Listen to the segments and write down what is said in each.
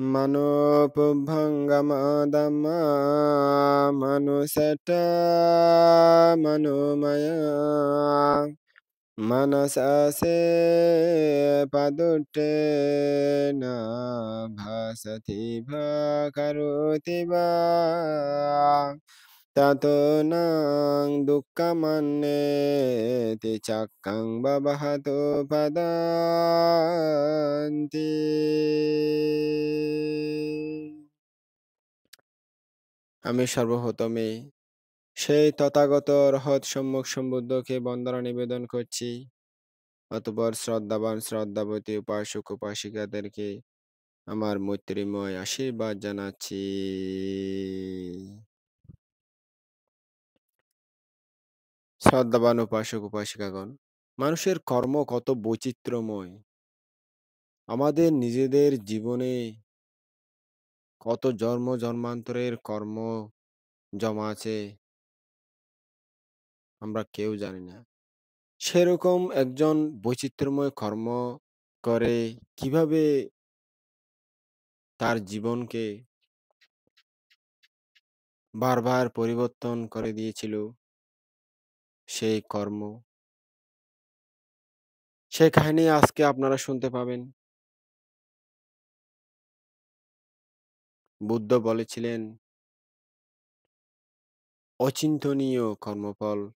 මනෝපුබ්බංගමා මනුසට මනෝමයා මනසසේ පදුට්ටේන භාසති භාකරෝතිබා තතෝනං දුක්ඛමන්නේති චක්ඛං බබහතු පදන්ති। আমি সর্বপ্রথমে সেই তথাগত অর্হৎ সম্যক সম্বুদ্ধকে বন্দনা নিবেদন করছি। অতঃপর শ্রদ্ধাবান শ্রদ্ধাবতী উপাসক উপাসিকাদেরকে আমার মৈত্রীময় আশীর্বাদ জানাচ্ছি। শ্রদ্ধাবান উপাসক উপাসিকাগণ, মানুষের কর্ম কত বৈচিত্র্যময়। আমাদের নিজেদের জীবনে কত জন্ম জন্মান্তরের কর্ম জমা আছে আমরা কেউ জানি না। সেরকম একজন বৈচিত্র্যময় কর্ম করে কিভাবে তার জীবনকে বারবার পরিবর্তন করে দিয়েছিল সেই কর্ম, সেই কাহিনী আজকে আপনারা শুনতে পাবেন। বুদ্ধ বলেছিলেন, অচিন্তনীয় কর্মফল।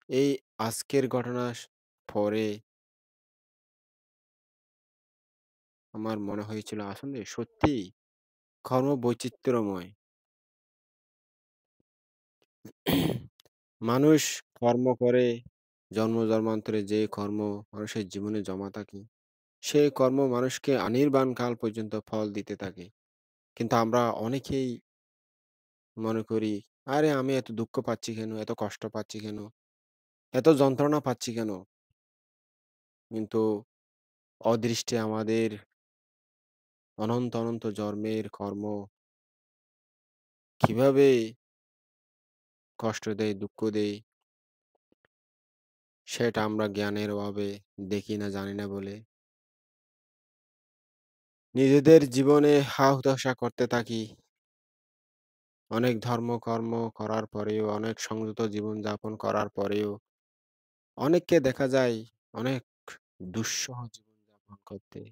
এই আজকের ঘটনা পরে আমার মনে হয়েছিল আসলে সত্যি কর্ম বৈচিত্র্যময়। মানুষ কর্ম করে জন্ম জন্মান্তরে যে কর্ম মানুষের জীবনে জমা থাকে, সেই কর্ম মানুষকে আনির্বাণ কাল পর্যন্ত ফল দিতে থাকে। কিন্তু আমরা অনেকেই মনে করি, আরে আমি এত দুঃখ পাচ্ছি কেন, এত কষ্ট পাচ্ছি কেন, এত যন্ত্রণা পাচ্ছি কেন? কিন্তু অদৃষ্টে আমাদের অনন্ত অনন্ত জন্মের কর্ম কিভাবে কষ্ট দেয়, দুঃখ দেয়, সেটা আমরা জ্ঞানের অভাবে দেখি না, জানি না বলে নিজেদের জীবনে হা-হুতাশা করতে থাকি। অনেক ধর্মকর্ম করার পরেও, অনেক সংযত জীবনযাপন করার পরেও অনেককে দেখা যায় অনেক দুঃসহ জীবনযাপন করতে,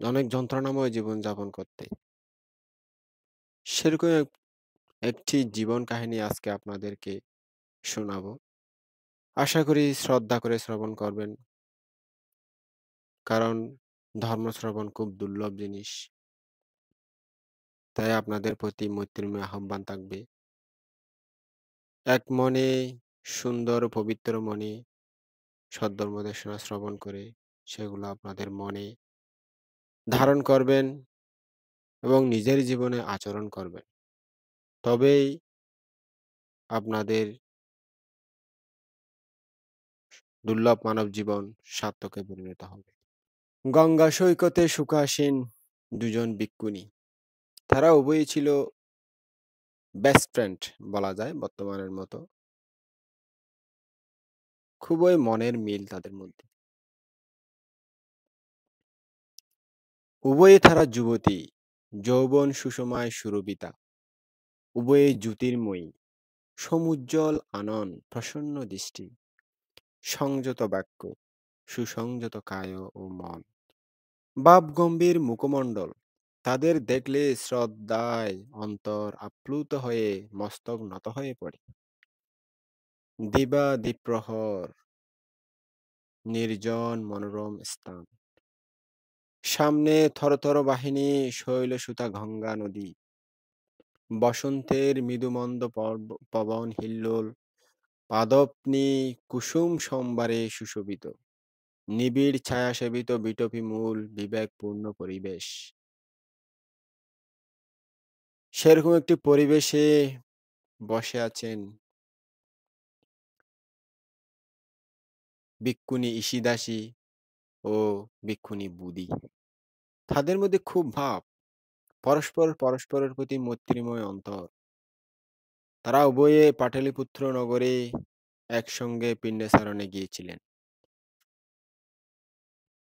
অনেক যন্ত্রণাময় জীবনযাপন করতে। সেরকম একটি জীবন কাহিনী আজকে আপনাদেরকে শোনাবো। আশা করি শ্রদ্ধা করে শ্রবণ করবেন। কারণ ধর্ম শ্রবণ খুব দুর্লভ জিনিস। তাই আপনাদের প্রতি মৈত্রীময় আহ্বান থাকবে। এক মনে সুন্দর পবিত্র মনে সদ্ধর্মদেশনা শ্রবণ করে সেগুলো আপনাদের মনে ধারণ করবেন এবং নিজের জীবনে আচরণ করবেন। তবেই আপনাদের দুর্লভ মানব জীবন সার্থকে পরিণত হবে। গঙ্গা সৈকতে সুখাসীন দুজন ভিক্ষুণী। তারা উভয়ই ছিল বেস্ট ফ্রেন্ড বলা যায় বর্তমানের মতো। খুবই মনের মিল তাদের মধ্যে। উভয়ে তারা যুবতী, যৌবন সুষমায় সুরভিতা। উভয়ে জ্যোতির্ময়ী, সমুজ্জ্বল আনন, প্রসন্ন দৃষ্টি, সংযত বাক্য, সুসংযত কায় ও মন। ভাবগম্ভীর মুখমণ্ডল। তাদের দেখলে শ্রদ্ধায় অন্তর আপ্লুত হয়ে মস্তক নত হয়ে পড়ে। দিবাদ্বীপ্রহর, নির্জন মনোরম স্থান। সামনে থরথর বাহিনী, শৈলসুতা গঙ্গা নদী। বসন্তের মৃদুমন্দ পবন হিল্লোল, পাদপ্নি কুসুম সম্বারে সুশোভিত। নিবিড় ছায়াসেবিত বিটপী মূল, বিবেকপূর্ণ পরিবেশ। সেরকম একটি পরিবেশে বসে আছেন ভিক্ষুণী ইশিদাসী ও ভিক্ষুণী বুদি। তাদের মধ্যে খুব ভাব, পরস্পর পরস্পরের প্রতি মৈত্রীময় অন্তর। তারা উভয়ে পাটলিপুত্র নগরে একসঙ্গে পিণ্ডাচারণে গিয়েছিলেন।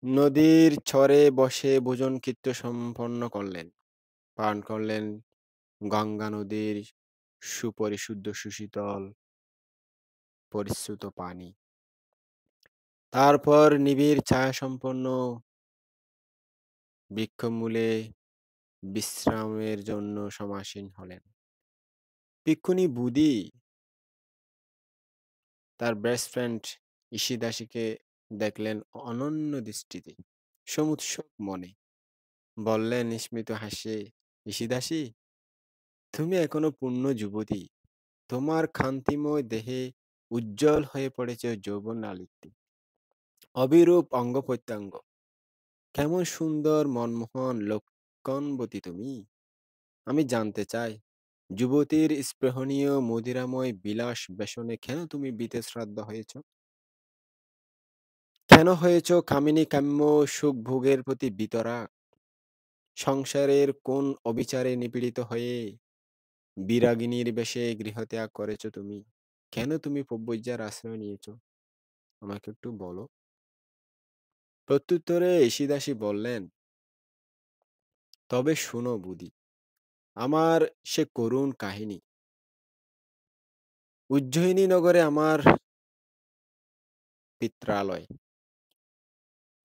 নদীর চরে বসে ভোজনকৃত্য সম্পন্ন করলেন। পান করলেন গঙ্গা নদীর সুপরিশুদ্ধ সুশীতল পরিশ্রুত পানি। তারপর নিবিড় ছায়াসম্পন্ন বৃক্ষমূলে বিশ্রামের জন্য সমাসীন হলেন। ভিক্ষুণী বুদি তার বেস্ট ফ্রেন্ড ইশিদাসীকে দেখলেন অনন্য দৃষ্টিতে, সমুৎসুক মনে। বললেন স্মিত হাস্যে, "ইশিদাসী, তুমি এখনো পূর্ণ যুবতী। তোমার কান্তিময় দেহে উজ্জ্বল হয়ে পড়েছে যৌবন লালিত্যে। অবিরূপ অঙ্গ-প্রত্যঙ্গ। কেমন সুন্দর মনমোহন লক্ষণবতী তুমি। আমি জানতে চাই, যুবতীর স্পৃহণীয় মদিরাময় বিলাস ব্যসনে কেন তুমি বীতশ্রদ্ধ হয়েছ? কেন হয়েছ কামিনী কাম্য সুখভোগের প্রতি বিতরা? সংসারের কোন অবিচারে নিপীড়িত হয়ে বিরাগিনীর বেশে গৃহত্যাগ করেছ তুমি? কেন তুমি ব্রহ্মজ্ঞার আশ্রয় নিয়েছ? আমাকে একটু বলো।" প্রত্যুত্তরে ঈশিদাসী বললেন, "তবে শোনো বুদি, আমার সে করুণ কাহিনী। উজ্জয়িনী নগরে আমার পিত্রালয়।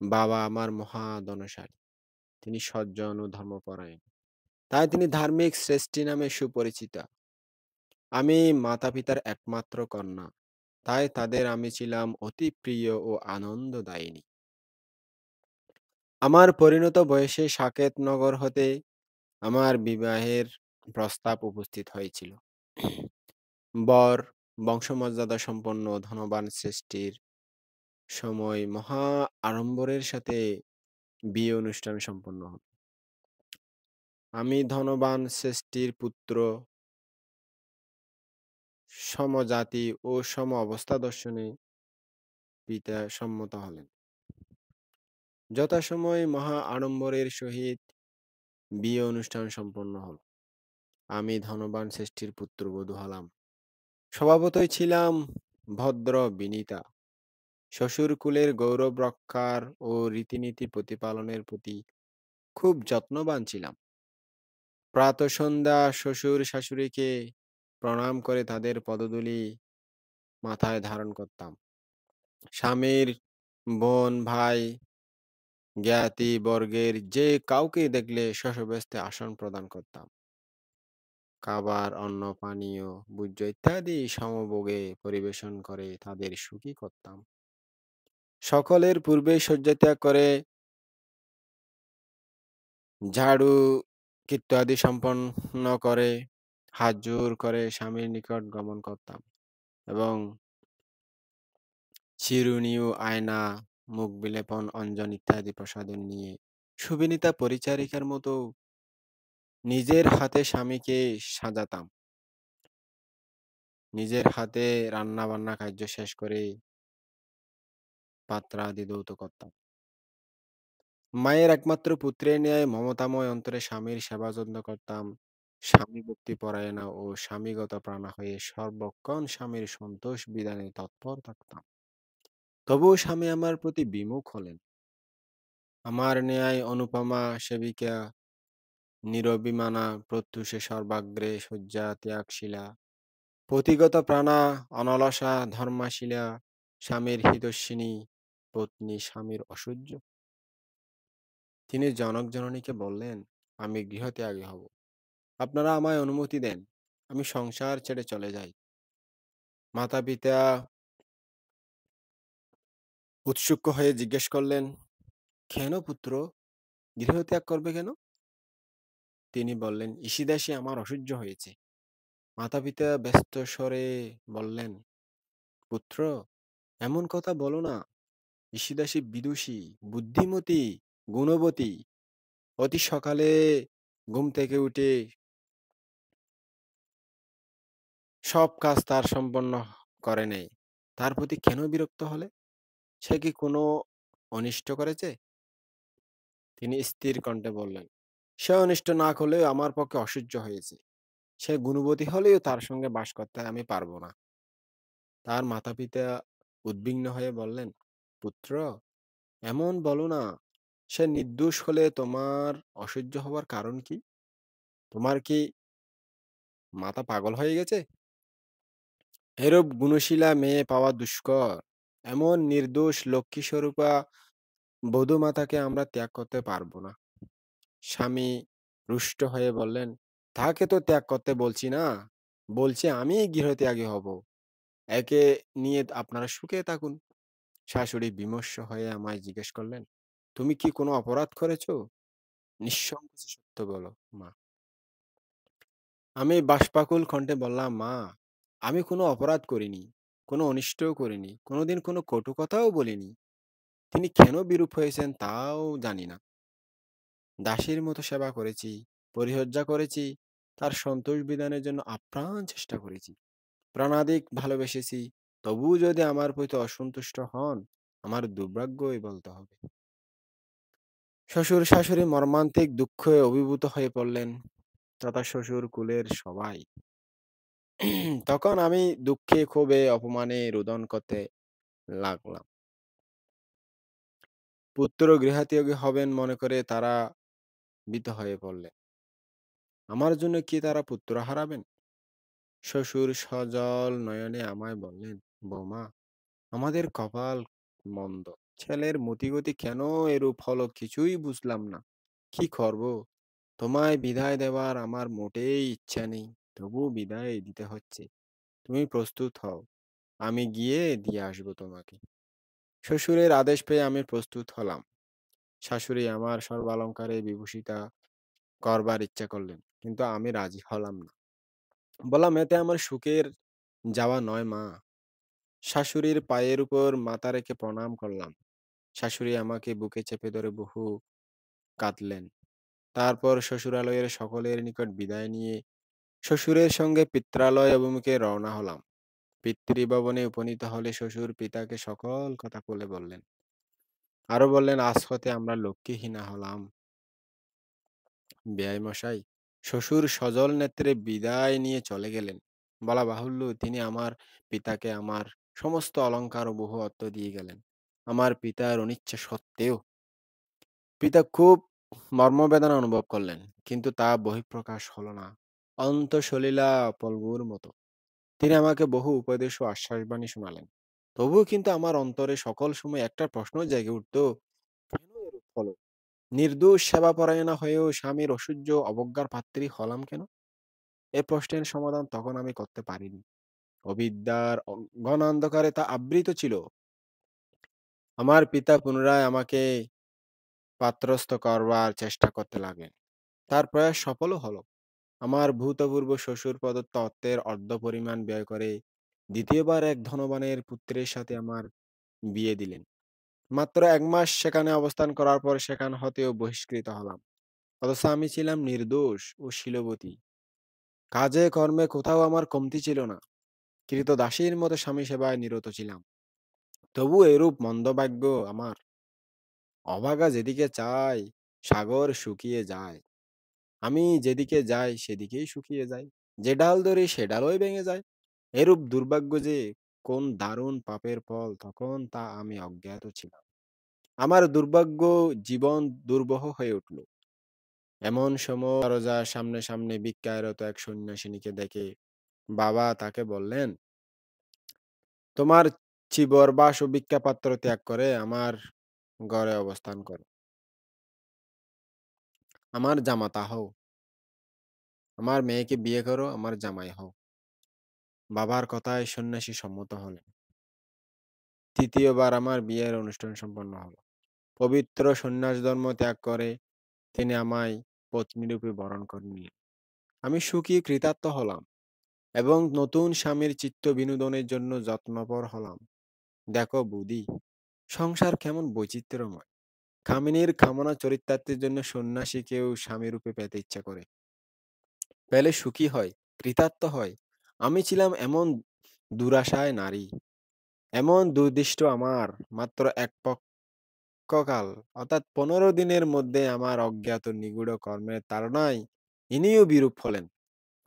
বাবা আমার মহা ধনশালী। তিনি সজ্জন ও ধর্মপরায়ণ। তাই তিনি ধার্মিক শ্রেষ্ঠী নামে সুপরিচিতা। আমি মাতা-পিতার একমাত্র কন্যা। তাই তাদের আমি ছিলাম অতি প্রিয় ও আনন্দদায়িনী। আমার পরিণত বয়সে সাকেতনগর হতে আমার বিবাহের প্রস্তাব উপস্থিত হয়েছিল। বর বংশমর্যাদা সম্পন্ন ধনবান শ্রেষ্ঠীর সময় মহা আড়ম্বরের সাথে বিয়ে অনুষ্ঠান সম্পন্ন হল। আমি ধনবান শ্রেষ্ঠীর পুত্র, সমজাতি ও সম অবস্থা দর্শনে পিতা সম্মত হলেন। যথাসময়ে মহা আড়ম্বরের সহিত বিয়ে অনুষ্ঠান সম্পন্ন হল। আমি ধনবান শ্রেষ্ঠীর পুত্রবধূ হলাম। স্বভাবতই ছিলাম ভদ্র বিনীতা। শ্বশুরকুলের গৌরব রক্ষার ও রীতিনীতি প্রতিপালনের প্রতি খুব যত্নবান ছিলাম। প্রাতঃসন্ধ্যা শ্বশুর শাশুড়িকে প্রণাম করে তাদের পদধূলি মাথায় ধারণ করতাম। স্বামীর বোন, ভাই, জ্ঞাতি বর্গের যে কাউকে দেখলে শশব্যস্তে আসন প্রদান করতাম। খাবার, অন্ন, পানীয়, ভোজ্য ইত্যাদি সমভোগে পরিবেশন করে তাদের সুখী করতাম। সকলের পূর্বেই শয্যাত্যাগ করে ঝাড়ু ইত্যাদি সম্পন্ন করে হাত জোড় করে স্বামীর নিকট গমন করতাম এবং চিরুনি ও আয়না, মুখ বিলেপন, অঞ্জন ইত্যাদি প্রসাধন নিয়ে সুবিনীতা পরিচারিকার মতো নিজের হাতে স্বামীকে সাজাতাম। নিজের হাতে রান্না-বান্না কার্য শেষ করে পাত্রাদি ধৌত করতাম। মায়ের একমাত্র পুত্রের ন্যায় মমতাময় অন্তরে স্বামীর সেবা যত্ন করতাম। স্বামী-ভক্তি পরায়ণা ও স্বামীগত প্রাণা হয়ে সর্বক্ষণ স্বামীর সন্তোষ বিধানে তৎপর থাকতাম। তবুও স্বামী আমার প্রতি বিমুখ হলেন। আমার ন্যায় অনুপমা সেবিকা নিরভিমানা প্রত্যুষে সর্বাগ্রে শয্যা ত্যাগশীলা পতিগত প্রাণা অনলসা ধর্মাশীলা স্বামীর হিতৈষিণী পত্নী স্বামীর অসহ্য। তিনি জনক-জননীকে বললেন, "আমি গৃহত্যাগী হব। আপনারা আমায় অনুমতি দেন। আমি সংসার ছেড়ে চলে যাই।" মাতা-পিতা উৎসুক হয়ে জিজ্ঞেস করলেন, "কেন পুত্র? গৃহত্যাগ করবে কেন?" তিনি বললেন, "ঈশিদাসী আমার অসহ্য হয়েছে।" মাতা-পিতা ব্যস্ত স্বরে বললেন, "পুত্র, এমন কথা বলো না। ঈশিদাসী বিদুষী, বুদ্ধিমতী, গুণবতী। অতি সকালে ঘুম থেকে উঠে সব কাজ তার সম্পন্ন করে নেয়। তার প্রতি কেন বিরক্ত হলে? সে কি কোনো অনিষ্ট করেছে?" তিনি স্থির কণ্ঠে বললেন, "সে অনিষ্ট না করলেও আমার পক্ষে অসহ্য হয়েছে। সে গুণবতী হলেও তার সঙ্গে বাস করতে আমি পারব না।" তার মাতা-পিতা উদ্বিগ্ন হয়ে বললেন, "পুত্র, এমন বলো না। সে নির্দোষ হলে তোমার অসহ্য হওয়ার কারণ কি? তোমার কি মাথা পাগল হয়ে গেছে? এরূপ গুণশীলা মেয়ে পাওয়া দুষ্কর। এমন নির্দোষ লক্ষ্মীস্বরূপা বধূমাতাকে আমরা ত্যাগ করতে পারব না। স্বামী রুষ্ট হয়ে বললেন, তাকে তো ত্যাগ করতে বলছি না। বলছি আমিই গৃহত্যাগী হব। একে নিয়ে আপনারা সুখে থাকুন। শাশুড়ি বিমর্ষ হয়ে আমায় জিজ্ঞেস করলেন, তুমি কি কোনো অপরাধ করেছ? নিঃসংকোচে সত্য বলো, মা। আমি বাষ্পাকুল কণ্ঠে বললাম, মা, আমি কোনো অপরাধ করিনি, কোনো অনিষ্টও করিনি, কোনোদিন কোনো কটু কথাও বলিনি। তিনি কেন বিরূপ হয়েছেন তাও জানি না। দাসীর মতো সেবা করেছি, পরিচর্যা করেছি, তার সন্তোষ বিধানের জন্য আপ্রাণ চেষ্টা করেছি, প্রাণাধিক ভালোবেসেছি। তবুও যদি আমার প্রতি অসন্তুষ্ট হন, আমার দুর্ভাগ্যই বলতে হবে। শ্বশুর শাশুড়ি মর্মান্তিক দুঃখে অভিভূত হয়ে পড়লেন, তথা শ্বশুর কুলের সবাই। তখন আমি দুঃখে ক্ষোভে অপমানে রোদন করতে লাগলাম। পুত্র গৃহত্যাগী হবেন মনে করে তারা ভীত হয়ে পড়লেন। আমার জন্য কি তারা পুত্র হারাবেন? শ্বশুর সজল নয়নে আমায় বললেন, বৌমা, আমাদের কপাল মন্দ। ছেলের মতিগতি কেন এরূপ হলো কিছুই বুঝলাম না। কি করব? তোমায় বিদায় দেওয়ার আমার মোটেই ইচ্ছা নেই। তবু বিদায় দিতে হচ্ছে। তুমি প্রস্তুত হও। আমি গিয়ে দিয়ে আসবো তোমাকে। শ্বশুরের আদেশ পেয়ে আমি প্রস্তুত হলাম। শাশুড়ি আমার সর্বালঙ্কারে বিভূষিতা করবার ইচ্ছা করলেন। কিন্তু আমি রাজি হলাম না। বললাম, এতে আমার সুখের যাওয়া নয়, মা। শাশুড়ির পায়ের উপর মাথা রেখে প্রণাম করলাম। শাশুড়ি আমাকে বুকে চেপে ধরে বহু কাঁদলেন। তারপর শ্বশুরালয়ের সকলের নিকট বিদায় নিয়ে শ্বশুরের সঙ্গে পিত্রালয় অভিমুখে রওনা হলাম। পিতৃভবনে উপনীত হলে শ্বশুর পিতাকে সকল কথা খুলে বললেন। আরো বললেন, আজ হতে আমরা লক্ষ্মীহীনা হলাম। বেয়াই মশাই, শ্বশুর সজল নেত্রে বিদায় নিয়ে চলে গেলেন। বলা বাহুল্য, তিনি আমার পিতাকে আমার সমস্ত অলংকার ও বহু অর্থ দিয়ে গেলেন। আমার পিতার অনিচ্ছা সত্ত্বেও পিতা খুব মর্মবেদনা অনুভব করলেন, কিন্তু তা বহিঃপ্রকাশ হলো না। অন্তঃসলিলা পল্গুর মতো তিনি আমাকে বহু উপদেশ ও আশ্বাসবাণী শোনালেন। তবুও কিন্তু আমার অন্তরে সকল সময় একটা প্রশ্ন জেগে উঠত, কেন এরূপ হলো? নির্দোষ সেবাপরায়ণা হয়েও স্বামীর অসহ্য অবজ্ঞার পাত্রী হলাম কেন? এ প্রশ্নের সমাধান তখন আমি করতে পারিনি। অবিদ্যার ঘন অন্ধকারে তা আবৃত ছিল। আমার পিতা পুনরায় আমাকে পাত্রস্থ করবার চেষ্টা করতে লাগলেন। তার প্রয়াস সফলও হলো। আমার ভূতপূর্ব শ্বশুর প্রদত্ত অর্থের অর্ধ পরিমাণ ব্যয় করে দ্বিতীয়বার এক ধনবানের পুত্রের সাথে আমার বিয়ে দিলেন। মাত্র ১ মাস সেখানে অবস্থান করার পর সেখান হতেও বহিষ্কৃত হলাম। অথচ আমি ছিলাম নির্দোষ ও শীলবতী। কাজে কর্মে কোথাও আমার কমতি ছিল না। ক্রীতদাসীর মতো স্বামী সেবায় নিরত ছিলাম। তবু এরূপ মন্দভাগ্য আমার। অভাগা যেদিকে চায়, সাগর শুকিয়ে যায়। আমি যেদিকে যাই সেদিকেই শুকিয়ে যাই। যে ডাল ধরি সে ডালই ভেঙে যায়। এরূপ দুর্ভাগ্য যে কোন দারুণ পাপের ফল, তখন তা আমি অজ্ঞাত ছিলাম। আমার দুর্ভাগ্য জীবন দুর্বহ হয়ে উঠল। এমন সময় দরজার সামনে সামনে ভিক্ষারত এক সন্ন্যাসিনীকে দেখে বাবা তাকে বললেন, তোমার চিবরবাস ও ভিক্ষাপাত্র ত্যাগ করে আমার ঘরে অবস্থান করো। আমার জামাতা হও। আমার মেয়েকে বিয়ে করো, আমার জামাই হও। বাবার কথায় সন্ন্যাসী সম্মত হলেন। তৃতীয়বার আমার বিয়ের অনুষ্ঠান সম্পন্ন হলো। পবিত্র সন্ন্যাস ধর্ম ত্যাগ করে তিনি আমায় পত্নীরূপে বরণ করে নিলেন। আমি সুখী কৃতার্থ হলাম এবং নতুন স্বামীর চিত্ত বিনোদনের জন্য যত্নপর হলাম। দেখো বৌদি, সংসার কেমন বৈচিত্র্যময়। কামিনীর কামনা চরিতার্থের জন্য সন্ন্যাসীকেও স্বামীরূপে পেতে ইচ্ছা করে। পেলে সুখী হয়, কৃতার্থ হয়। আমি ছিলাম এমন দুরাশায় নারী, এমন দুর্দিষ্ট আমার। মাত্র এক পক্ষকাল অর্থাৎ ১৫ দিনের মধ্যে আমার অজ্ঞাত নিগূঢ় কর্মের তাড়নায় ইনিও বিরূপ হলেন।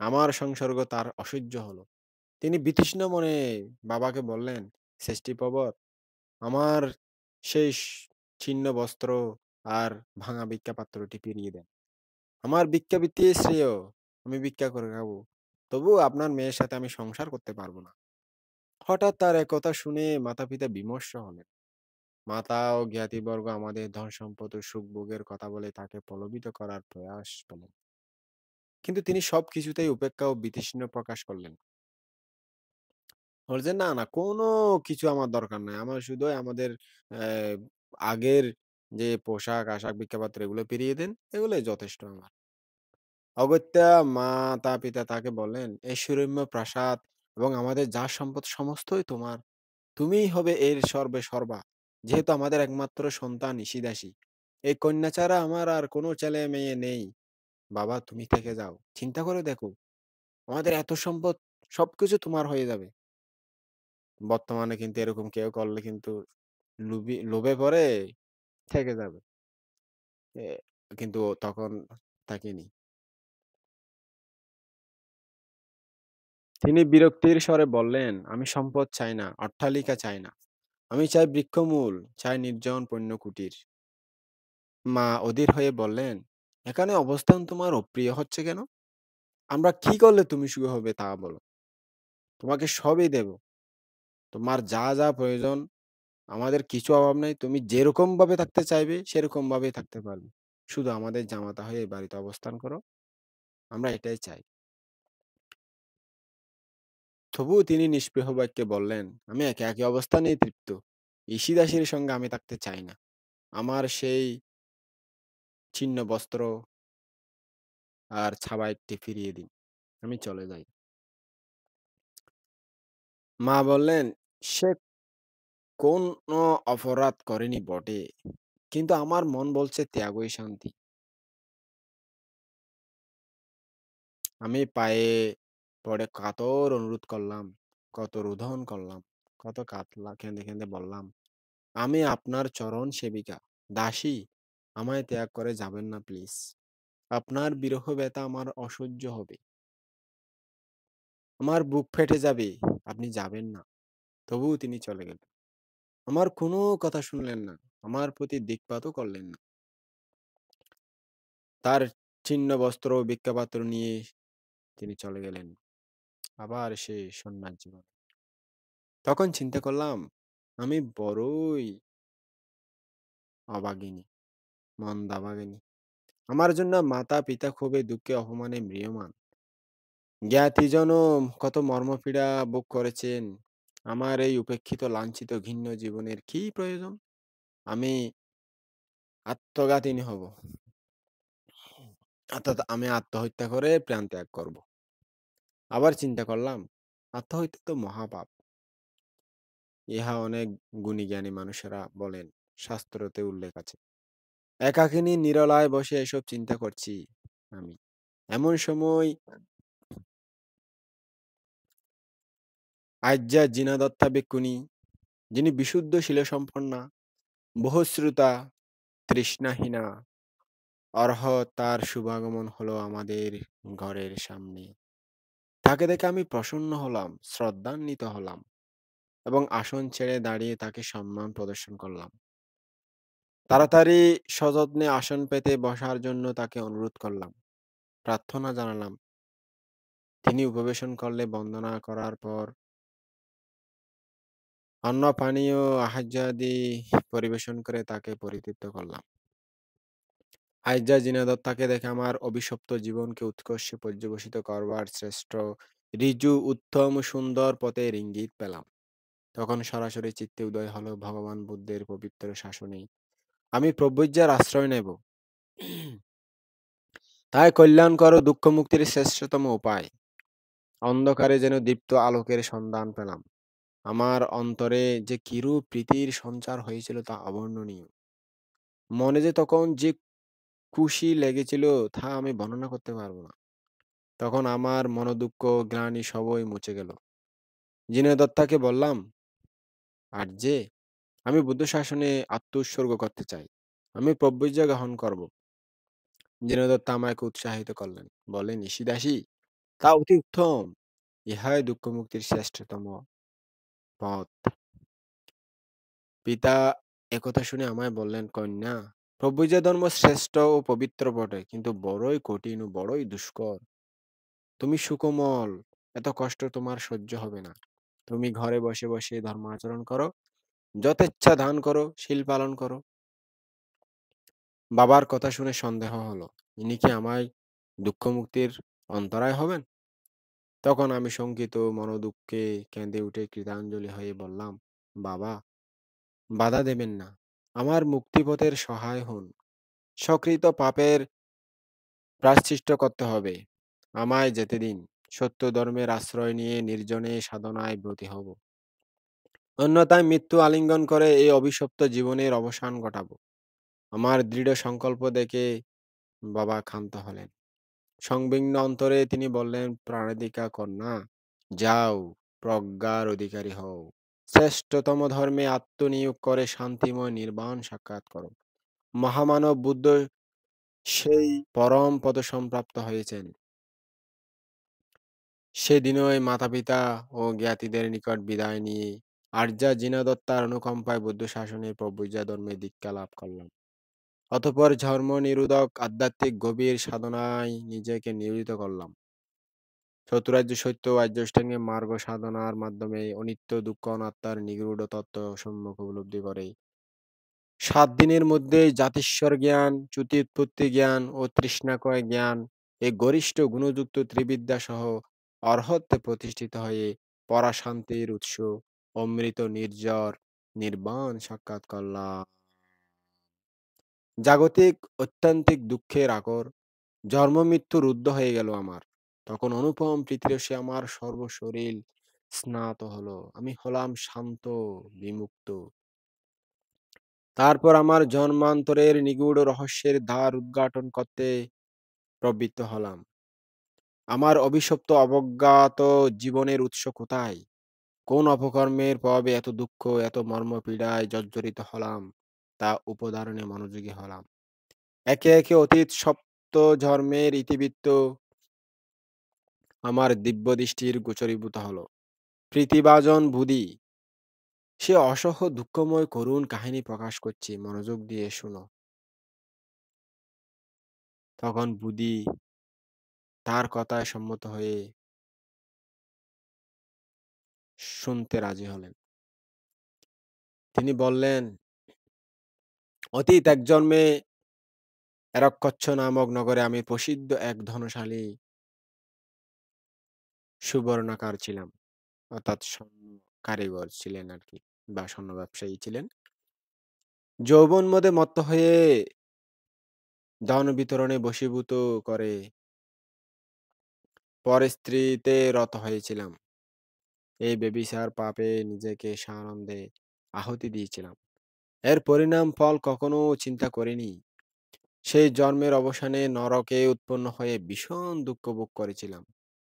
আমার সংসর্গ তার অসহ্য হলো। তিনি বিতৃষ্ণ মনে বাবাকে বললেন, ষষ্ঠীপ্রবর, আমার শেষ। ছিন্ন বস্ত্র আর ভাঙা ভিক্ষা পাত্রটি ফিরিয়ে দেন। আমার ভিক্ষাবৃত্তি শ্রেয়। আমি ভিক্ষা করে খাবো। তবুও আপনার মেয়ের সাথে আমি সংসার করতে পারব না। হঠাৎ তার একথা শুনে মাতা-পিতা বিমর্ষ হলেন। মাতা ও জ্ঞাতিবর্গ আমাদের ধন-সম্পদ ও সুখ-ভোগের কথা বলে তাকে প্রলোভিত করার প্রয়াস পেলেন। কিন্তু তিনি সবকিছুতেই উপেক্ষা ও বিতৃষ্ণা প্রকাশ করলেন। বলছেন, "না, না কোনো কিছু আমার দরকার নাই। আমার শুধু আমাদের অ্যা আগের যে পোশাক-আশাক, ভিক্ষাপাত্র এগুলো ফিরিয়ে দেন। এগুলোই যথেষ্ট আমার।" অগত্যা মাতা-পিতা তাকে বললেন, "এই সুরম্য প্রাসাদ এবং আমাদের যা সম্পদ সমস্তই তোমার। তুমিই হবে এর সর্বে সর্বা। যেহেতু আমাদের একমাত্র সন্তান ঈশিদাসী। এই কন্যা ছাড়া আমার আর কোনো ছেলে-মেয়ে নেই। বাবা তুমি থেকে যাও। চিন্তা করে দেখো, আমাদের এত সম্পদ সবকিছু তোমার হয়ে যাবে।" বর্তমানে কিন্তু এরকম কেউ করলে কিন্তু লোভে পড়ে থেকে যাবে। এ কিন্তু তখন থাকেনি। তিনি বিরক্তির স্বরে বললেন, "আমি সম্পদ চাই না, অট্টালিকা চাই না। আমি চাই বৃক্ষমূল, চাই নির্জন পণ্যকুটির।" মা অধীর হয়ে বললেন, "এখানে অবস্থান তোমার অপ্রিয় হচ্ছে কেন? আমরা কি করলে তুমি সুখী হবে তা বলো। তোমাকে সবই দেব। তোমার যা, যা প্রয়োজন আমাদের কিছু অভাব নাই। তুমি যেরকমভাবে থাকতে চাইবে সেরকম ভাবেই থাকতে পারবে। শুধু আমাদের জামাতা হয়ে এই বাড়িতে অবস্থান করো। আমরা এটাই চাই।" তবুও তিনি নিস্পৃহ বাক্যে বললেন, "আমি একাকী অবস্থানেই তৃপ্ত। ঈশিদাসীর সঙ্গে আমি থাকতে চাই না। আমার সেই ছিন্ন বস্ত্র আর ছাবাইকটি ফিরিয়ে দিন। আমি চলে যাই।" মা বললেন, "সে কোনো অপরাধ করেনি বটে। কিন্তু আমার মন বলছে ত্যাগই শান্তি। আমি পায়ে পড়ে কাতর অনুরোধ করলাম, কত রোদন করলাম, কত কেঁদে, কেঁদে বললাম, আমি আপনার চরণ সেবিকা, দাসী, আমায় ত্যাগ করে যাবেন না প্লিজ। আপনার বিরহ ব্যথা আমার অসহ্য হবে। আমার বুক ফেটে যাবে। আপনি যাবেন না।" তবুও তিনি চলে গেলেন। আমার কোনো কথা শুনলেন না। আমার প্রতি দিকপাতও করলেন না। তার ছিন্ন বস্ত্র ও ভিক্ষাপাত্র নিয়ে তিনি চলে গেলেন। আবার সেই সন্ন্যাস জীবন। তখন চিন্তা করলাম, আমি বড়ই অভাগিনী, মন্দাভাগিনী। আমার জন্য মাতা-পিতা ক্ষোভে, দুঃখে, অপমানে ম্রিয়মাণ। জ্ঞাতিজন কত মর্মপীড়া ভোগ করেছেন। আমার এই উপেক্ষিত, লাঞ্ছিত, ঘৃণ্য জীবনের কি প্রয়োজন? আমি আত্মঘাতিনী হব। অর্থাৎ আমি আত্মহত্যা করে প্রাণত্যাগ করব। আবার চিন্তা করলাম, আত্মহত্যা তো মহাপাপ। ইহা অনেক গুণী জ্ঞানী মানুষেরা বলেন, শাস্ত্রতে উল্লেখ আছে। একাকিনী নিরলায় বসে এসব চিন্তা করছি আমি। এমন সময় আইজ্জা জিনাদত্তা ভিক্ষুণী, যিনি বিশুদ্ধ শীলসম্পন্না, বহুশ্রুতা, তৃষ্ণাহীনা, অর্হৎ তার শুভাগমন হলো আমাদের ঘরের সামনে। তাকে দেখে আমি প্রসন্ন হলাম, শ্রদ্ধান্বিত হলাম এবং আসন ছেড়ে দাঁড়িয়ে তাকে সম্মান প্রদর্শন করলাম। তাড়াতাড়ি সযত্নে আসন পেতে বসার জন্য তাকে অনুরোধ করলাম। প্রার্থনা জানালাম। তিনি উপবেশন করলে বন্দনা করার পর অন্ন পানীয় আহার্যাদি পরিবেশন করে তাকে পরিতৃপ্ত করলাম। আইজ্জা জিনাদত্তাকে দেখে আমার অভিশপ্ত জীবনকে উৎকর্ষে পর্যবসিত করবার শ্রেষ্ঠ ঋজু, উত্তম, সুন্দর পথের ইঙ্গিত পেলাম। তখন সরাসরি চিত্তে উদয় হলো ভগবান বুদ্ধের পবিত্র শাসনে আমি প্রব্রজ্যার আশ্রয় নেব। তাই কল্যাণকর ও দুঃখমুক্তির শ্রেষ্ঠতম উপায়। অন্ধকারে যেন দীপ্ত আলোকের সন্ধান পেলাম। আমার অন্তরে যে কিরূপ প্রীতির সঞ্চার হয়েছিল তা অবর্ণনীয়। মনে যে তখন যে খুশি লেগেছিল তা আমি বর্ণনা করতে পারব না। তখন আমার মনোদুঃখ, গ্লানি সবই মুছে গেল। জিনেদত্তাকে বললাম, "আর্যে, আমি বুদ্ধ শাসনে আত্মোৎসর্গ করতে চাই। আমি প্রব্রজ্যা গ্রহণ করব।" জিনেদত্তা আমাকে উৎসাহিত করলেন। বললেন, "ঈশিদাসী, তা অতি উত্তম। ইহাই দুঃখমুক্তির শ্রেষ্ঠতম পথ। পিতা একথা শুনে আমায় বললেন, "কন্যা, প্রভু যে ধর্ম শ্রেষ্ঠ ও পবিত্র বটে, কিন্তু বড়ই কঠিন ও বড়ই দুষ্কর। তুমি সুকোমল, এত কষ্ট তোমার সহ্য হবে না। তুমি ঘরে বসে, বসে ধর্ম আচরণ করো, যথেচ্ছা দান করো, শীল পালন করো।" বাবার কথা শুনে সন্দেহ হলো। ইনি কি আমায় দুঃখমুক্তির অন্তরায় হবেন? তখন আমি শঙ্কিত মনোদুঃখে কেঁদে উঠে কৃতাঞ্জলি হয়ে বললাম, "বাবা, বাধা দেবেন না। আমার মুক্তিপথের সহায় হন। সকৃত পাপের প্রায়শ্চিত্ত করতে হবে। আমায় যেতে দিন। সত্য ধর্মের আশ্রয় নিয়ে নির্জনে সাধনায় ব্রতী হব। অন্যথায় মৃত্যু আলিঙ্গন করে এই অভিশপ্ত জীবনের অবসান ঘটাবো।" আমার দৃঢ় সংকল্প দেখে বাবা ক্ষান্ত হলেন। সংবিঘ্ন অন্তরে তিনি বললেন, "প্রাণাধিকা কন্যা, যাও, প্রজ্ঞার অধিকারী হও। শ্রেষ্ঠতম ধর্মে আত্মনিয়োগ করে শান্তিময় নির্বাণ সাক্ষাৎ করো।" মহামানব বুদ্ধ সেই পরম পদ সম্প্রাপ্ত হয়েছেন। সেদিনই মাতা-পিতা ও জ্ঞাতিদের নিকট বিদায় নিয়ে আর্যা জিনদত্তার অনুকম্পায় বুদ্ধ শাসনের প্রব্রজা ধর্মে দীক্ষা লাভ করলাম। অতঃপর ধর্ম নিরোধক আধ্যাত্মিক গভীর সাধনায় নিজেকে নিয়োজিত করলাম। চতুরার্য সত্য ও আর্যাষ্টাঙ্গিক মার্গ সাধনার মাধ্যমে অনিত্য দুঃখ অনাত্মার নিগূঢ় তত্ত্ব সম্যক উপলব্ধি করে ৭ দিনের মধ্যেই জাতীশ্বর জ্ঞান, চ্যুতিউৎপত্তি জ্ঞান ও তৃষ্ণাক্ষয় জ্ঞান এই গরিষ্ঠ গুণযুক্ত ত্রিবিদ্যা সহ অর্হত্বে প্রতিষ্ঠিত হয়ে পরাশান্তির উৎস অমৃত নির্ঝর নির্বাণ সাক্ষাৎ করলাম। জাগতিক অত্যন্তিক দুঃখের আকর জন্ম-মৃত্যু রুদ্ধ হয়ে গেল আমার। তখন অনুপম প্রীতিরসে আমার সর্বশরীর স্নাত হলো। আমি হলাম শান্ত, বিমুক্ত। তারপর আমার জন্মান্তরের নিগূঢ় রহস্যের দ্বার উদ্ঘাটন করতে প্রবৃত্ত হলাম। আমার অভিশপ্ত অবজ্ঞাত জীবনের উৎস কোথায়? কোন অপকর্মের প্রভাবে এত দুঃখ, এত মর্মপীড়ায় জর্জরিত হলাম, তা উপধারণে মনোযোগী হলাম। একে, একে অতীত সপ্ত জন্মের ইতিবৃত্ত আমার দিব্যদৃষ্টির গোচরীভূত হল। প্রীতিভাজন বুদ্ধি সে অসহ্য দুঃখময় করুণ কাহিনী প্রকাশ করছি, মনোযোগ দিয়ে শোনো। তখন বুদ্ধি তার কথায় সম্মত হয়ে শুনতে রাজি হলেন। তিনি বললেন, "অতীত এক জন্মে এরক্ষচ্ছ নামক নগরে আমি প্রসিদ্ধ এক ধনশালী সুবর্ণকার ছিলাম।" অর্থাৎ স্বর্ণ কারিগর ছিলেন আরকি বা স্বর্ণ ব্যবসায়ী ছিলেন। যৌবনমদে মত্ত হয়ে ধন বিতরণে বশীভূত করে পরস্ত্রীতে রত হয়েছিলাম। এই ব্যভিচার পাপে নিজেকে সানন্দে আহুতি দিয়েছিলাম। এর পরিণাম ফল কখনো চিন্তা করিনি। সেই জন্মের অবসানে নরকে উৎপন্ন হয়ে ভীষণ দুঃখ ভোগ করেছিলাম।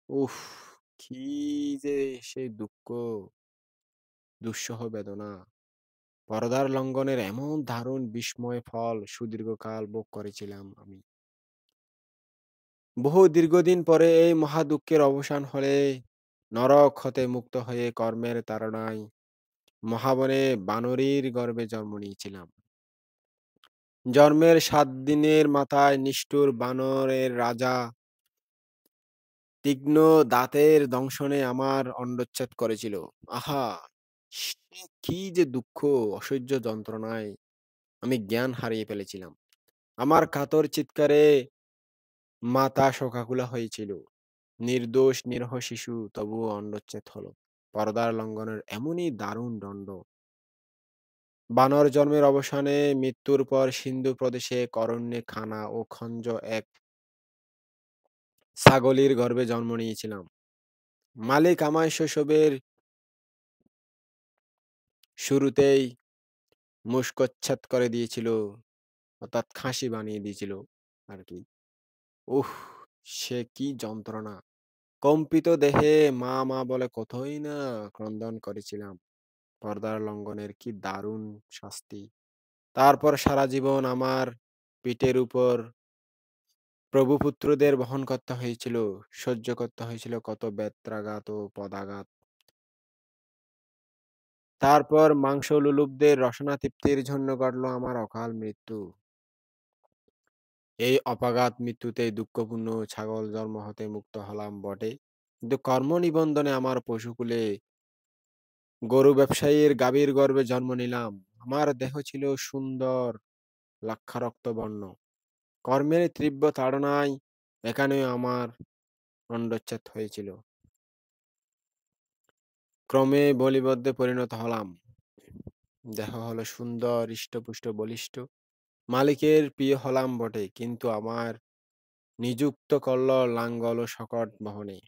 উফ! কি যে সেই দুঃখ, দুঃসহ বেদনা! পরদার লঙ্ঘনের এমন দারুণ বিস্ময় ফল সুদীর্ঘকাল ভোগ করেছিলাম আমি। বহু দীর্ঘদিন পরে এই মহাদুঃখের অবসান হলে নরক হতে মুক্ত হয়ে কর্মের তাড়নায় মহাবনে বানরীর গর্ভে জন্ম নিয়েছিলাম। জন্মের ৭ দিনের মাথায় নিষ্ঠুর বানরের রাজা তীক্ষ্ণ দাঁতের দংশনে আমার অন্ডচ্ছেদ করেছিল। আহা! সে কি যে দুঃখ, অসহ্য যন্ত্রণায় আমি জ্ঞান হারিয়ে ফেলেছিলাম। আমার কাতর চিৎকারে মাতা শোকাকুলা হয়েছিল। নির্দোষ নিরীহ শিশু তবুও অন্ডচ্ছেদ হলো। পর্দার লঙ্ঘনের এমনই দারুণ দণ্ড। বানর জন্মের অবসানে মৃত্যুর পর সিন্ধু প্রদেশে অরণ্যে খানা ও খঞ্জ এক ছাগলীর গর্ভে জন্ম নিয়েছিলাম। মালিক আমায় শৈশবের শুরুতেই মুষ্কচ্ছেদ করে দিয়েছিল, অর্থাৎ খাসি বানিয়ে দিয়েছিল আরকি। উফ! সে কি যন্ত্রণা! কম্পিত দেহে মা, মা বলে কতই না ক্রন্দন করেছিলাম। পর্দার লঙ্ঘনের কি দারুণ শাস্তি! তারপর সারা জীবন আমার পিঠের উপর প্রভুপুত্রদের বহন করতে হয়েছিল, সহ্য করতে হয়েছিল কত বেত্রাঘাত ও পদাঘাত। তারপর মাংস লোলুপদের রসনা তৃপ্তির জন্য ঘটল আমার অকাল মৃত্যু। এই অপাঘাত মৃত্যুতেই দুঃখপূর্ণ ছাগল জন্ম হতে মুক্ত হলাম বটে। কিন্তু কর্ম নিবন্ধনে আমার পশুকুলে গরু ব্যবসায়ীর গাভীর গর্ভে জন্ম নিলাম। আমার দেহ ছিল সুন্দর লাক্ষারক্ত বর্ণ। কর্মের তীব্র তাড়নায় এখানেও আমার অন্ডচ্ছেদ হয়েছিল। ক্রমে বলিবদ্ধে পরিণত হলাম। দেহ হলো সুন্দর, হৃষ্টপুষ্ট, বলিষ্ঠ। মালিকের প্রিয় হলাম বটে, কিন্তু আমার নিযুক্ত করল লাঙ্গল ও শকট বহনে।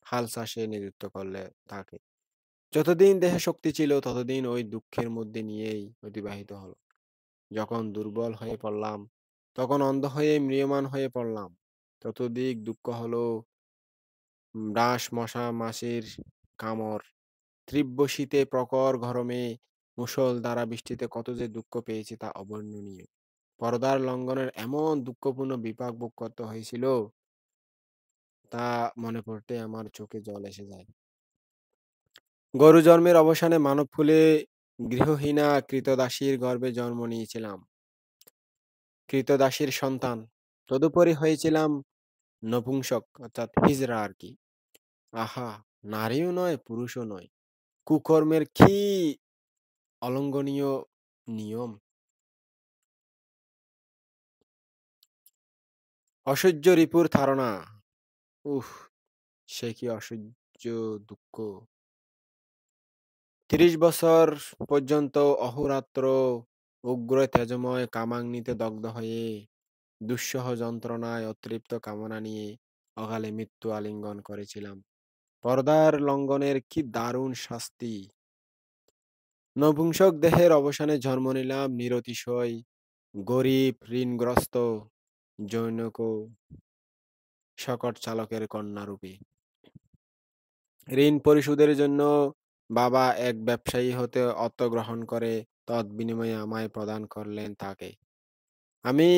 হাল চাষে নিযুক্ত করলে তাকে। যতদিন দেহে শক্তি ছিল ততদিন ওই দুঃখের মধ্যে নিয়েই অতিবাহিত হলো। যখন দুর্বল হয়ে পড়লাম, তখন অন্ধ হয়ে ম্রিয়মাণ হয়ে পড়লাম। চতুর্দিক দুঃখ হলো, ডাঁশ মশা মাছির কামড়, তীব্র শীতে প্রখর গরমে মুষলধারা বৃষ্টিতে কত যে দুঃখ পেয়েছি তা অবর্ণনীয়। পর্দার লঙ্ঘনের এমন দুঃখপূর্ণ বিপাক ভোগ করতে হয়েছিল, তা মনে পড়তে আমার চোখে জল এসে যায়। গরু জন্মের অবসানে মানবকুলে গৃহহীনা ক্রীতদাসীর গর্ভে জন্ম নিয়েছিলাম। ক্রীতদাসীর সন্তান। তদুপরি হয়েছিলাম নপুংসক, অর্থাৎ হিজড়া আর কি। আহা! নারীও নয়, পুরুষও নয়। কুকর্মের কি অলঙ্ঘনীয় নিয়ম! অসহ্য রিপুর তাড়না। উফ! সে কি অসহ্য দুঃখ! ৩০ বছর পর্যন্ত অহোরাত্র উগ্র তেজময় কামাগ্নিতে দগ্ধ হয়ে দুঃসহ যন্ত্রণায় অতৃপ্ত কামনা নিয়ে অকালে মৃত্যু আলিঙ্গন করেছিলাম। পর্দার লঙ্ঘনের কি দারুণ শাস্তি! নপুংসক দেহের অবসানে জন্ম নিলাম নিরতিশয় গরিব, ঋণগ্রস্ত, জনৈক শকট চালকের কন্যারূপে। ঋণ পরিশোধের জন্য বাবা এক ব্যবসায়ী হতে অর্থ গ্রহণ করে তৎবিনিময়ে আমায় প্রদান করলেন তাকে। আমি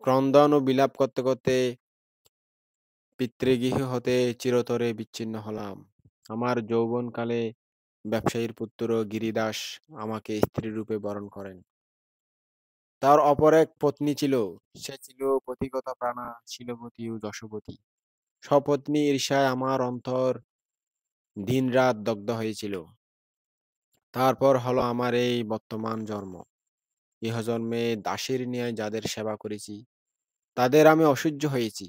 ক্রন্দন ও বিলাপ করতে করতে পিতৃগৃহ হতে চিরতরে বিচ্ছিন্ন হলাম। আমার যৌবনকালে ব্যবসায়ীর পুত্র গিরিদাস আমাকে স্ত্রীরূপে বরণ করেন। তার অপর এক পত্নী ছিল। সে ছিল পতিব্রতাপ্রাণা, শীলবতী ও যশোবতী। সপত্নী ঈর্ষায় আমার অন্তর দিনরাত দগ্ধ হয়েছিল। তারপর হলো আমার এই বর্তমান জন্ম। ইহজন্মে দাসীর ন্যায় যাদের সেবা করেছি, তাদের আমি অসহ্য হয়েছি।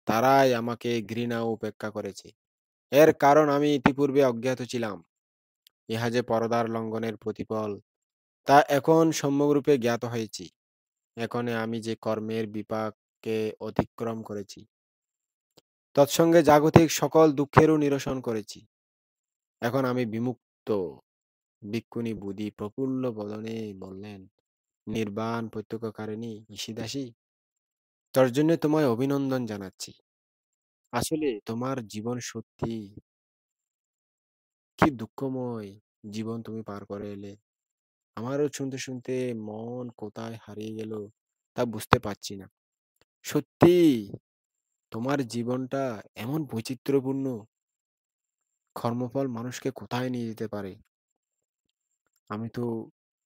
তারাই আমাকে ঘৃণা ও উপেক্ষা করেছে। এর কারণ আমি ইতিপূর্বে অজ্ঞাত ছিলাম। ইহা যে পরদার লঙ্ঘনের প্রতিফল, তা এখন সম্যগ্রূপে জ্ঞাত হয়েছি। এখানে আমি যে কর্মের বিপাককে অতিক্রম করেছি, তৎসঙ্গে জাগতিক সকল দুঃখেরও নিরসন করেছি। এখন আমি বিমুক্ত। ভিক্ষুণী বুধি প্রফুল্ল বদনে বললেন, নির্বাণ প্রত্যক্ষকারিণী ঈশিদাসী, তোর জন্য তোমায় অভিনন্দন জানাচ্ছি। আসলে তোমার জীবন সত্যি কি দুঃখময় জীবন তুমি পার করে এলে। আমারও শুনতে শুনতে মন কোথায় হারিয়ে গেল তা বুঝতে পারছি না। সত্যি তোমার জীবনটা এমন বৈচিত্র্যপূর্ণ, কর্মফল মানুষকে কোথায় নিয়ে যেতে পারে। আমি তো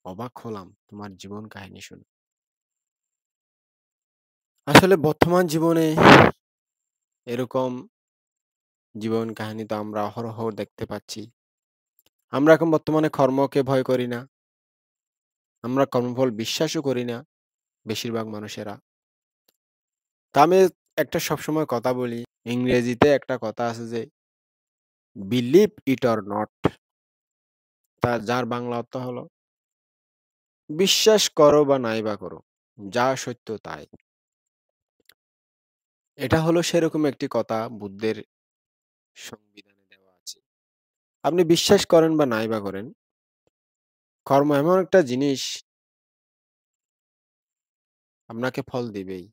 অবাক হলাম তোমার জীবন কাহিনী শুনে। আসলে বর্তমান জীবনে এরকম জীবন কাহিনী তো আমরা অহরহ দেখতে পাচ্ছি। আমরা এখন বর্তমানে কর্মকে ভয় করি না। আমরা কর্মফল বিশ্বাসও করি না বেশিরভাগ মানুষেরা। তা আমি একটা সবসময় কথা বলি, ইংরেজিতে একটা কথা আছে যে, "বিলিভ ইট অর নট", যার বাংলা অর্থ হলো, বিশ্বাস করো বা নাই বা করো, যা সত্য তাই। এটা হলো সেরকম একটি কথা বুদ্ধের সংবিধানে দেওয়া আছে। আপনি বিশ্বাস করেন বা নাই বা করেন, কর্ম এমন একটা জিনিস আপনাকে ফল দিবেই।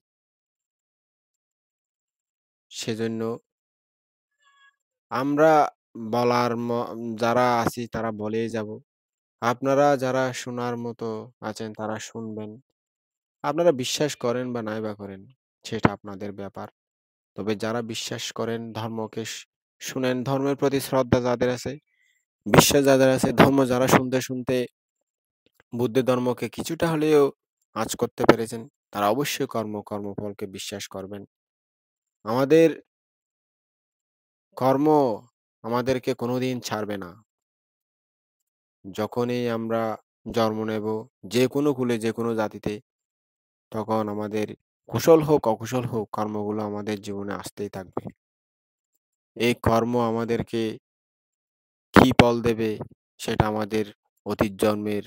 সেজন্য আমরা বলার যারা আছি তারা বলেই যাব। আপনারা যারা শোনার মতো আছেন তারা শুনবেন। আপনারা বিশ্বাস করেন বা নাই বা করেন, সেটা আপনাদের ব্যাপার। তবে যারা বিশ্বাস করেন ধর্মকে শুনেন, ধর্মের প্রতি শ্রদ্ধা যাদের আছে, বিশ্বে যাদের আছে ধর্ম যারা শুনতে বুদ্ধ ধর্মকে কিছুটা হলেও আঁচ করতে পেরেছেন, তারা অবশ্যই কর্মফলকে বিশ্বাস করবেন। আমাদের কর্ম আমাদেরকে কোনোদিন ছাড়বে না। যখনই আমরা জন্ম নেব, যেকোনো কুলে যেকোনো জাতিতে, তখন আমাদের কুশল হোক অকুশল হোক কর্মগুলো আমাদের জীবনে আসতেই থাকবে। এই কর্ম আমাদেরকে কি ফল দেবে সেটা আমাদের অতীত জন্মের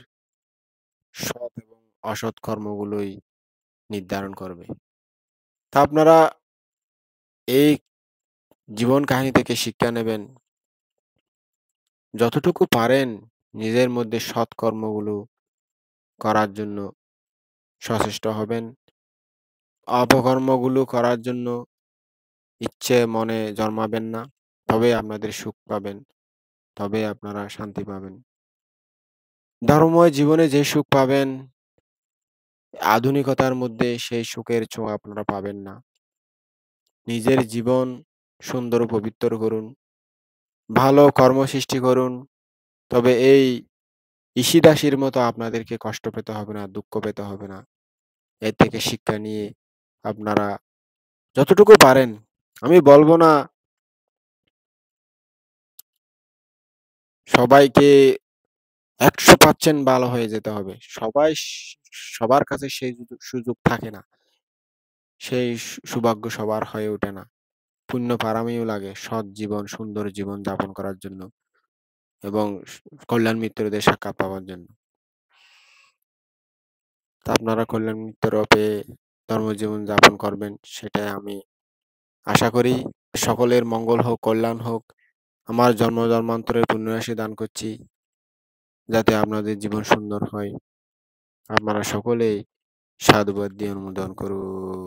সৎ এবং অসৎ কর্মগুলোই নির্ধারণ করবে। তা আপনারা এই জীবন কাহিনী থেকে শিক্ষা নেবেন। যতটুকু পারেন নিজের মধ্যে সৎ কর্মগুলো করার জন্য সচেষ্ট হবেন। অপকর্মগুলো করার জন্য ইচ্ছে মনে জন্মাবেন না। তবেই আপনাদের সুখ পাবেন, তবেই আপনারা শান্তি পাবেন। ধর্মময় জীবনে যে সুখ পাবেন, আধুনিকতার মধ্যে সেই সুখের ছোঁয়া আপনারা পাবেন না। নিজের জীবন সুন্দর ও পবিত্র করুন। ভালো কর্ম সৃষ্টি করুন। তবে এই ঈশিদাসীর মতো আপনাদেরকে কষ্ট পেতে হবে না, দুঃখ পেতে হবে না। এর থেকে শিক্ষা নিয়ে আপনারা যতটুকু পারেন, আমি বলব না সবাইকে ১০০% ভালো হয়ে যেতে হবে। সবার কাছে সেই সুযোগ থাকে না। সেই সৌভাগ্য সবার হয়ে ওঠে না। পুণ্য পারামিও লাগে সৎ জীবন, সুন্দর জীবন যাপন করার জন্য এবং কল্যাণ মিত্রদের সাক্ষাৎ পাওয়ার জন্য। তা আপনারা কল্যাণ মিত্র পেয়ে ধর্মজীবন যাপন করবেন সেটাই আমি আশা করি। সকলের মঙ্গল হোক, কল্যাণ হোক। আমার জন্মান্তরের পুণ্যরাশি দান করছি যাতে আপনাদের জীবন সুন্দর হয়। আপনারা সকলেই সাধুবাদ দিয়ে অনুমোদন করুন।